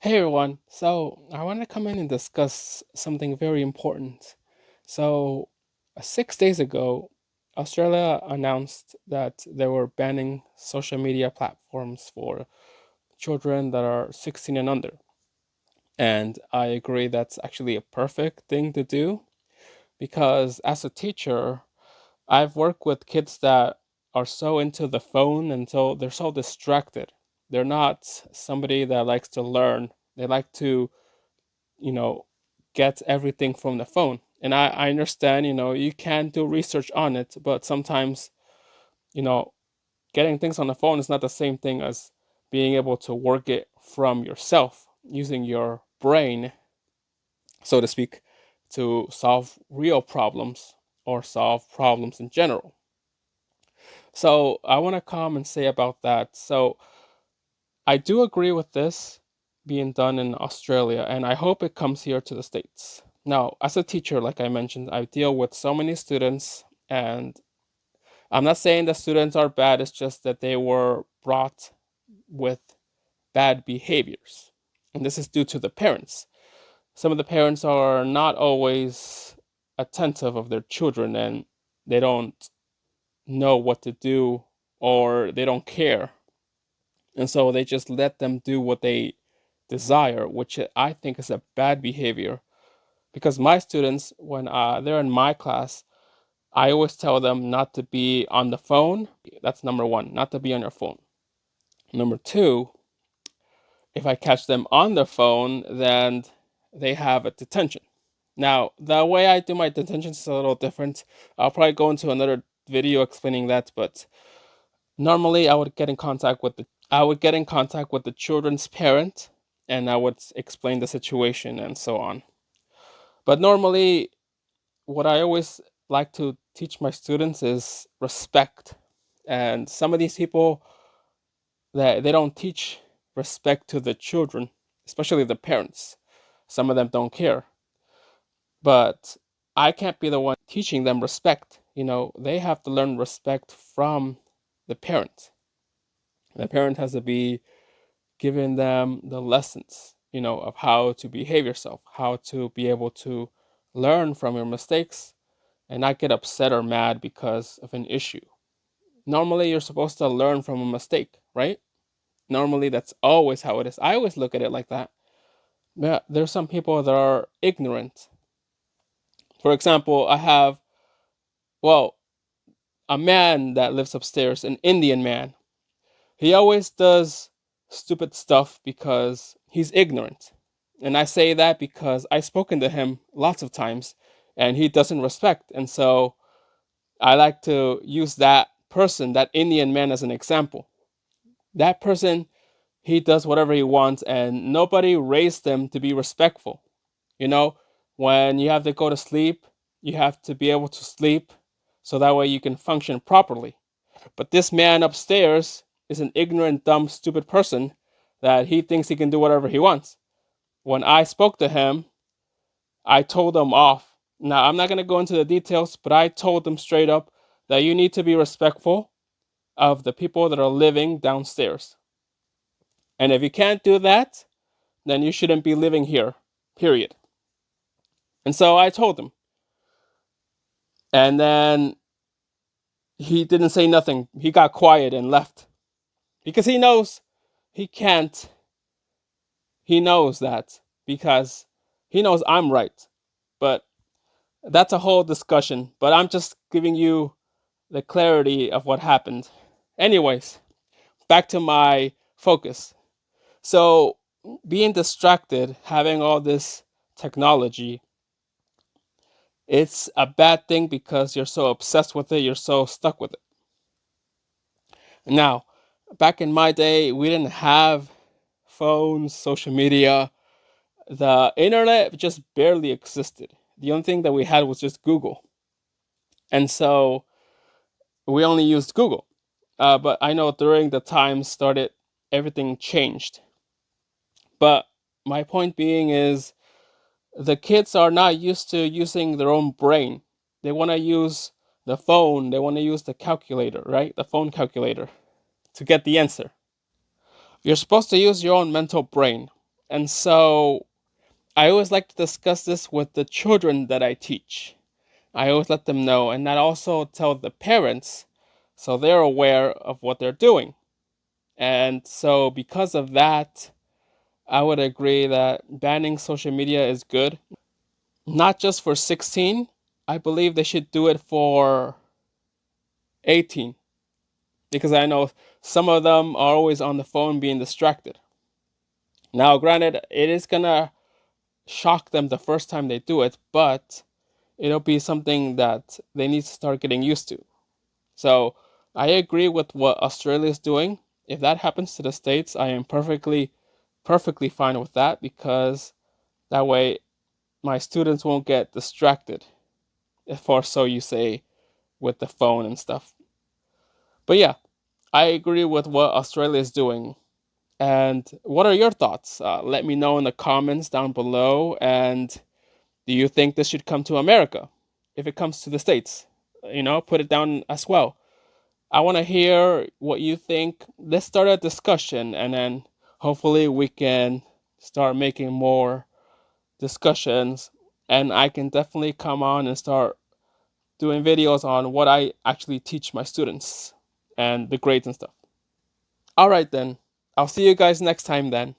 Hey everyone. So I want to come in and discuss something very important. So 6 days ago, Australia announced that they were banning social media platforms for children that are 16 and under. And I agree that's actually a perfect thing to do because as a teacher, I've worked with kids that are so into the phone and so they're so distracted. They're not somebody that likes to learn. They like to you know, get everything from the phone. And I understand, you can do research on it, but sometimes, you know, getting things on the phone is not the same thing as being able to work it from yourself, using your brain, so to speak, to solve real problems or solve problems in general. So I want to come and say about that. So I do agree with this being done in Australia, and I hope it comes here to the States. Now, as a teacher, like I mentioned, I deal with so many students, and I'm not saying the students are bad, it's just that they were brought with bad behaviors. And this is due to the parents. Some of the parents are not always attentive of their children and they don't know what to do or they don't care, and so they just let them do what they desire, which I think is a bad behavior. Because my students, when they're in my class, I always tell them not to be on the phone. That's number one, not to be on your phone. Number two, if I catch them on the phone, then they have a detention. Now, the way I do my detentions is a little different. I'll probably go into another video explaining that, but normally I would get in contact with the children's parent and I would explain the situation and so on. But normally what I always like to teach my students is respect. And some of these people that they don't teach respect to the children, especially the parents. Some of them don't care. But I can't be the one teaching them respect. They have to learn respect from the parent. The parent has to be giving them the lessons, of how to behave yourself, how to be able to learn from your mistakes and not get upset or mad because of an issue. Normally, you're supposed to learn from a mistake, right? Normally, that's always how it is. I always look at it like that. Yeah, there's some people that are ignorant. For example, I have, well, a man that lives upstairs, an Indian man. He always does stupid stuff because he's ignorant. And I say that because I've spoken to him lots of times and he doesn't respect. And so I like to use that person, that Indian man, as an example. That person, he does whatever he wants and nobody raised him to be respectful. You know, when you have to go to sleep, you have to be able to sleep so that way you can function properly. But this man upstairs is an ignorant, dumb, stupid person that he thinks he can do whatever he wants. When I spoke to him, I told him off. Now, I'm not going to go into the details, but I told him straight up that you need to be respectful of the people that are living downstairs. And if you can't do that, then you shouldn't be living here, period. And so I told him. And then he didn't say nothing. He got quiet and left because he knows he can't. He knows that because he knows I'm right. But that's a whole discussion. But I'm just giving you the clarity of what happened. Anyways, back to my focus. So, being distracted, having all this technology, it's a bad thing because you're so obsessed with it, you're so stuck with it. Now, back in my day, we didn't have phones, social media. The internet just barely existed. The only thing that we had was just Google. And so we only used Google. But I know during the time started, everything changed. But my point being is the kids are not used to using their own brain. They want to use the phone, they want to use the calculator, right? The phone calculator to get the answer. You're supposed to use your own mental brain. And so I always like to discuss this with the children that I teach. I always let them know, and I also tell the parents so they're aware of what they're doing. And so, because of that, I would agree that banning social media is good, not just for 16. I believe they should do it for 18, because I know some of them are always on the phone being distracted. Now, granted, it is gonna shock them the first time they do it, but it'll be something that they need to start getting used to. So I agree with what Australia is doing. If that happens to the States, I am perfectly fine with that, because that way my students won't get distracted, if or so you say, with the phone and stuff. But yeah, I agree with what Australia is doing. And what are your thoughts? Let me know in the comments down below. And do you think this should come to America? If it comes to the States, put it down as well. I want to hear what you think. Let's start a discussion, and then hopefully we can start making more discussions. And I can definitely come on and start doing videos on what I actually teach my students and the grades and stuff. All right, then. I'll see you guys next time then.